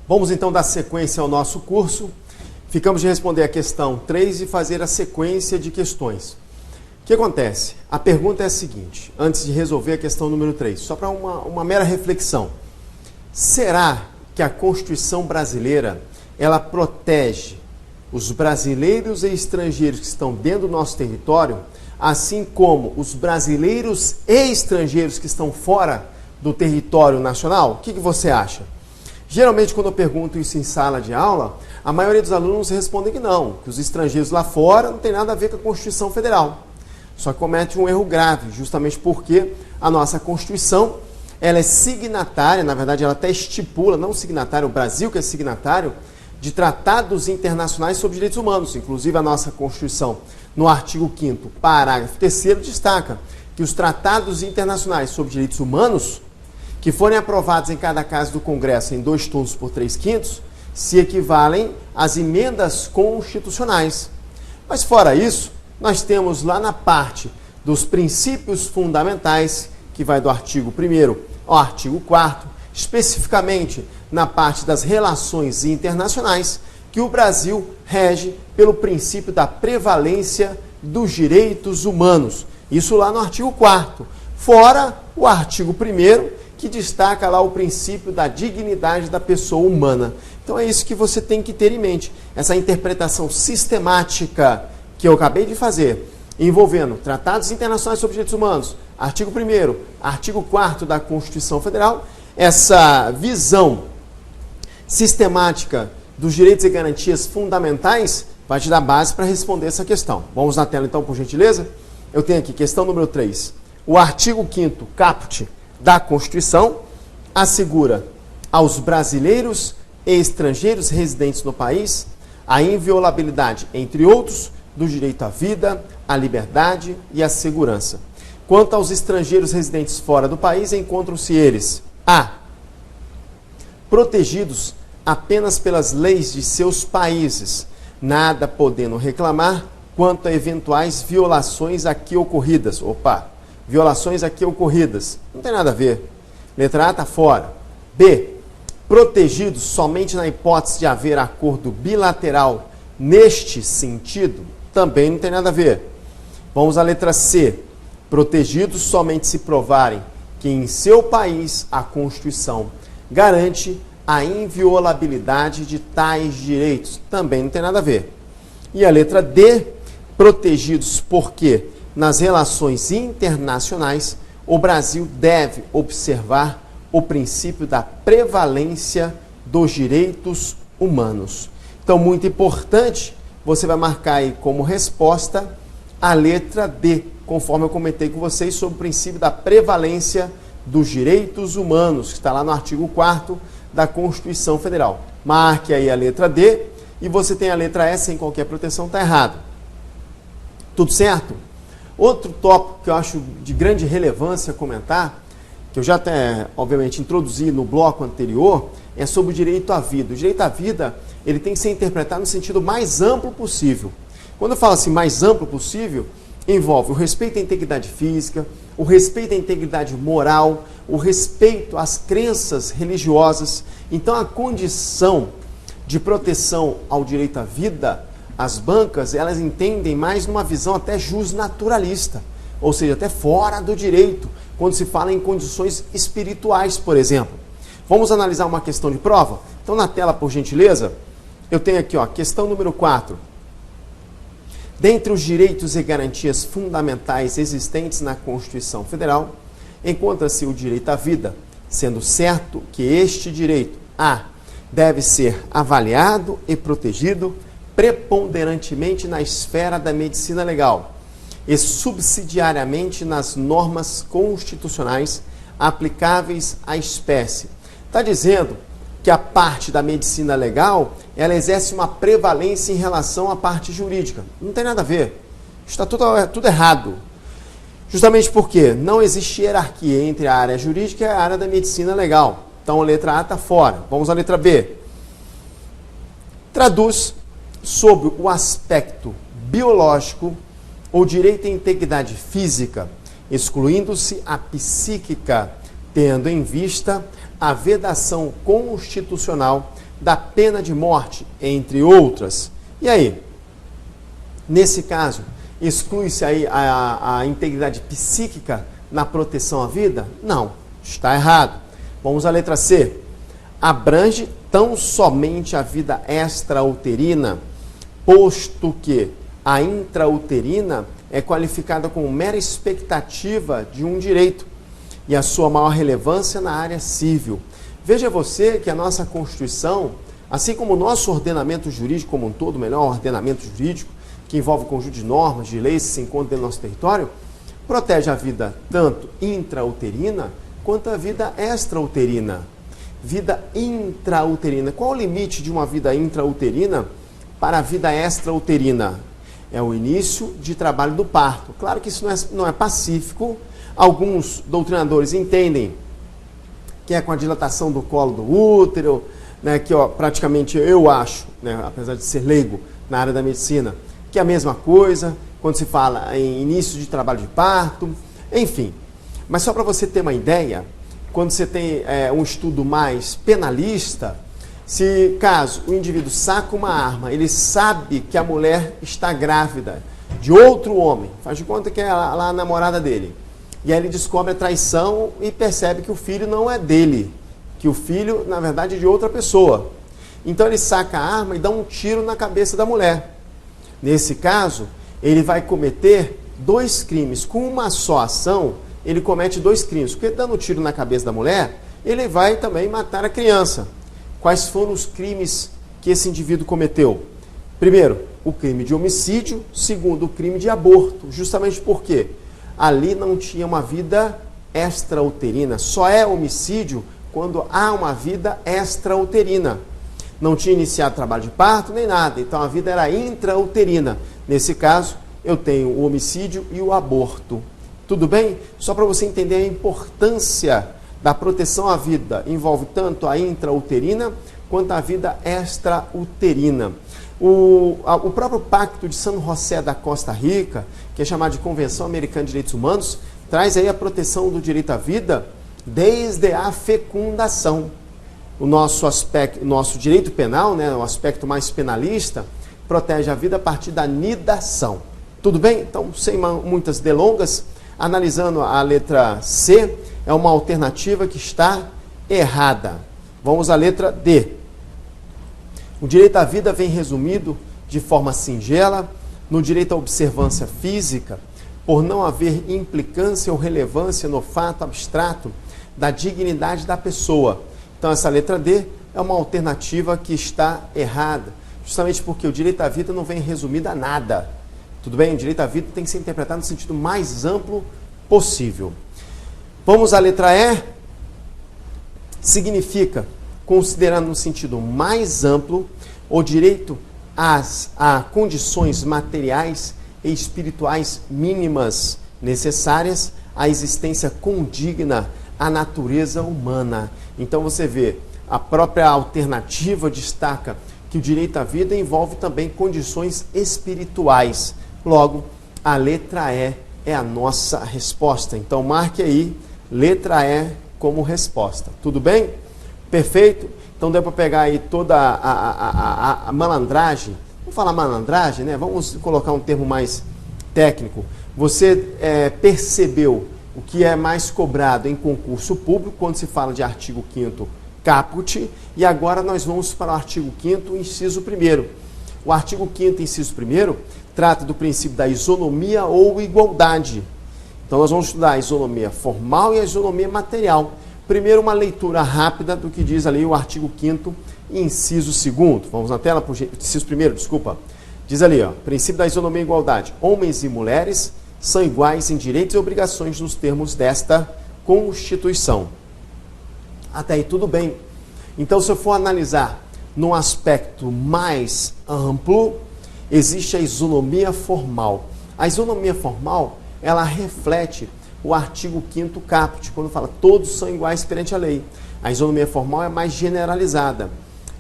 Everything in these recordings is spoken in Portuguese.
Vamos então dar sequência ao nosso curso. Ficamos de responder a questão 3 e fazer a sequência de questões. O que acontece? A pergunta é a seguinte, antes de resolver a questão número 3, só para uma mera reflexão. Será que a Constituição brasileira, ela protege os brasileiros e estrangeiros que estão dentro do nosso território, assim como os brasileiros e estrangeiros que estão fora do território nacional? O que você acha? Geralmente, quando eu pergunto isso em sala de aula, a maioria dos alunos respondem que não, que os estrangeiros lá fora não tem nada a ver com a Constituição Federal. Só que comete um erro grave, justamente porque a nossa Constituição, ela é signatária, na verdade ela até estipula, não signatária, o Brasil que é signatário, de tratados internacionais sobre direitos humanos. Inclusive a nossa Constituição, no artigo 5º, parágrafo 3º, destaca que os tratados internacionais sobre direitos humanos, que forem aprovados em cada caso do Congresso em 2 turnos por 3/5, se equivalem às emendas constitucionais. Mas fora isso, nós temos lá na parte dos princípios fundamentais, que vai do artigo 1º ao artigo 4º, especificamente na parte das relações internacionais, que o Brasil rege pelo princípio da prevalência dos direitos humanos. Isso lá no artigo 4º. Fora o artigo 1º, que destaca lá o princípio da dignidade da pessoa humana. Então é isso que você tem que ter em mente. Essa interpretação sistemática que eu acabei de fazer, envolvendo tratados internacionais sobre direitos humanos, artigo 1º, artigo 4º da Constituição Federal, essa visão sistemática dos direitos e garantias fundamentais vai te dar base para responder essa questão. Vamos na tela então, por gentileza? Eu tenho aqui questão número 3. O artigo 5º, caput, da Constituição assegura aos brasileiros e estrangeiros residentes no país a inviolabilidade, entre outros, do direito à vida, à liberdade e à segurança. Quanto aos estrangeiros residentes fora do país, encontram-se eles: a. protegidos apenas pelas leis de seus países, nada podendo reclamar quanto a eventuais violações aqui ocorridas. Violações aqui ocorridas. Não tem nada a ver. Letra A está fora. B. Protegidos somente na hipótese de haver acordo bilateral neste sentido. Também não tem nada a ver. Vamos à letra C. Protegidos somente se provarem que em seu país a Constituição garante a inviolabilidade de tais direitos. Também não tem nada a ver. E a letra D. Protegidos porque nas relações internacionais, o Brasil deve observar o princípio da prevalência dos direitos humanos. Então, muito importante, você vai marcar aí como resposta a letra D, conforme eu comentei com vocês sobre o princípio da prevalência dos direitos humanos, que está lá no artigo 4º da Constituição Federal. Marque aí a letra D e você tem a letra E sem qualquer proteção, está errado. Tudo certo? Outro tópico que eu acho de grande relevância comentar, que eu já até, obviamente, introduzi no bloco anterior, é sobre o direito à vida. O direito à vida, ele tem que ser interpretado no sentido mais amplo possível. Quando eu falo assim, mais amplo possível, envolve o respeito à integridade física, o respeito à integridade moral, o respeito às crenças religiosas. Então, a condição de proteção ao direito à vida, as bancas, elas entendem mais numa visão até justnaturalista, ou seja, até fora do direito, quando se fala em condições espirituais, por exemplo. Vamos analisar uma questão de prova? Então, na tela, por gentileza, eu tenho aqui, questão número 4. Dentre os direitos e garantias fundamentais existentes na Constituição Federal, encontra-se o direito à vida, sendo certo que este direito, a. deve ser avaliado e protegido preponderantemente na esfera da medicina legal e subsidiariamente nas normas constitucionais aplicáveis à espécie. Está dizendo que a parte da medicina legal, ela exerce uma prevalência em relação à parte jurídica. Não tem nada a ver. Está tudo errado. Justamente porque não existe hierarquia entre a área jurídica e a área da medicina legal. Então a letra A está fora. Vamos à letra B. Traduz sobre o aspecto biológico ou direito à integridade física, excluindo-se a psíquica, tendo em vista a vedação constitucional da pena de morte, entre outras. E aí? Nesse caso, exclui-se aí a integridade psíquica na proteção à vida? Não, está errado. Vamos à letra C. Abrange tão somente a vida extrauterina, posto que a intrauterina é qualificada como mera expectativa de um direito e a sua maior relevância na área civil. Veja você que a nossa Constituição, assim como o nosso ordenamento jurídico como um todo, o melhor ordenamento jurídico, que envolve um conjunto de normas, de leis que se encontram dentro do nosso território, protege a vida tanto intrauterina quanto a vida extrauterina. Vida intrauterina. Qual o limite de uma vida intrauterina para a vida extrauterina? É o início de trabalho do parto. Claro que isso não é pacífico. Alguns doutrinadores entendem que é com a dilatação do colo do útero, né, que praticamente eu acho, né, apesar de ser leigo na área da medicina, que é a mesma coisa quando se fala em início de trabalho de parto, enfim. Mas só para você ter uma ideia, quando você tem um estudo mais penalista, se caso o indivíduo saca uma arma, ele sabe que a mulher está grávida de outro homem, faz de conta que é lá a namorada dele, e aí ele descobre a traição e percebe que o filho não é dele, que o filho, na verdade, é de outra pessoa. Então ele saca a arma e dá um tiro na cabeça da mulher. Nesse caso, ele vai cometer 2 crimes. Com uma só ação, ele comete 2 crimes. Porque dando um tiro na cabeça da mulher, ele vai também matar a criança. Quais foram os crimes que esse indivíduo cometeu? Primeiro, o crime de homicídio. Segundo, o crime de aborto. Justamente porque ali não tinha uma vida extrauterina. Só é homicídio quando há uma vida extrauterina. Não tinha iniciado trabalho de parto nem nada, então a vida era intrauterina. Nesse caso, eu tenho o homicídio e o aborto. Tudo bem? Só para você entender a importância da proteção à vida. Envolve tanto a intrauterina quanto a vida extrauterina. O próprio Pacto de San José da Costa Rica, que é chamado de Convenção Americana de Direitos Humanos, traz aí a proteção do direito à vida desde a fecundação. O nosso direito penal, né, o aspecto mais penalista, protege a vida a partir da nidação. Tudo bem? Então, sem muitas delongas, analisando a letra C, é uma alternativa que está errada. Vamos à letra D. O direito à vida vem resumido de forma singela no direito à observância física, por não haver implicância ou relevância no fato abstrato da dignidade da pessoa. Então, essa letra D é uma alternativa que está errada, justamente porque o direito à vida não vem resumido a nada. Tudo bem? O direito à vida tem que ser interpretado no sentido mais amplo possível. Vamos à letra E. Significa, considerando no sentido mais amplo, o direito a condições materiais e espirituais mínimas necessárias à existência condigna à natureza humana. Então você vê, a própria alternativa destaca que o direito à vida envolve também condições espirituais. Logo, a letra E é a nossa resposta. Então marque aí, letra E como resposta. Tudo bem? Perfeito? Então deu para pegar aí toda a malandragem. Vamos falar malandragem, né? Vamos colocar um termo mais técnico. Você percebeu o que é mais cobrado em concurso público quando se fala de artigo 5º caput, e agora nós vamos para o artigo 5º, inciso 1º. O artigo 5º, inciso 1º, trata do princípio da isonomia ou igualdade. Então nós vamos estudar a isonomia formal e a isonomia material. Primeiro, uma leitura rápida do que diz ali o artigo 5º, inciso 2º. Vamos na tela, inciso 1º, desculpa. Diz ali, ó, princípio da isonomia e igualdade. Homens e mulheres são iguais em direitos e obrigações nos termos desta Constituição. Até aí tudo bem. Então, se eu for analisar num aspecto mais amplo, existe a isonomia formal. A isonomia formal, ela reflete o artigo 5º caput, quando fala todos são iguais perante a lei. A isonomia formal é mais generalizada.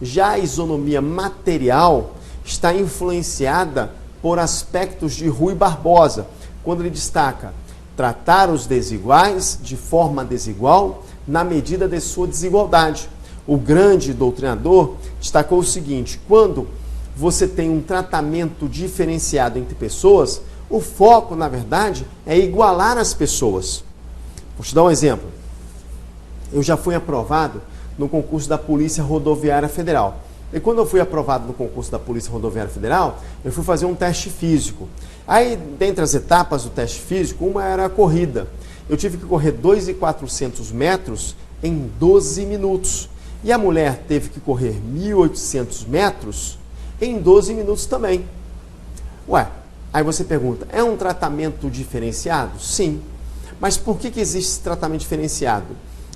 Já a isonomia material está influenciada por aspectos de Rui Barbosa, quando ele destaca tratar os desiguais de forma desigual na medida de sua desigualdade. o grande doutrinador, destacou o seguinte: quando você tem um tratamento diferenciado entre pessoas, o foco, na verdade, é igualar as pessoas. Vou te dar um exemplo. Eu já fui aprovado no concurso da Polícia Rodoviária Federal. E quando eu fui aprovado no concurso da Polícia Rodoviária Federal, eu fui fazer um teste físico. Aí, dentre as etapas do teste físico, uma era a corrida. Eu tive que correr 2.400 metros em 12 minutos. E a mulher teve que correr 1.800 metros em 12 minutos também. Ué, aí você pergunta, é um tratamento diferenciado? Sim. Mas por que existe esse tratamento diferenciado?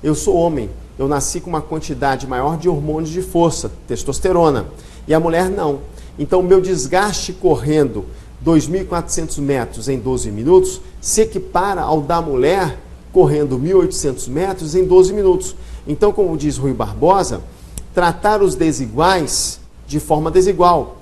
Eu sou homem, eu nasci com uma quantidade maior de hormônios de força, testosterona, e a mulher não. Então, o meu desgaste correndo 2.400 metros em 12 minutos se equipara ao da mulher correndo 1.800 metros em 12 minutos. Então, como diz Rui Barbosa, tratar os desiguais de forma desigual.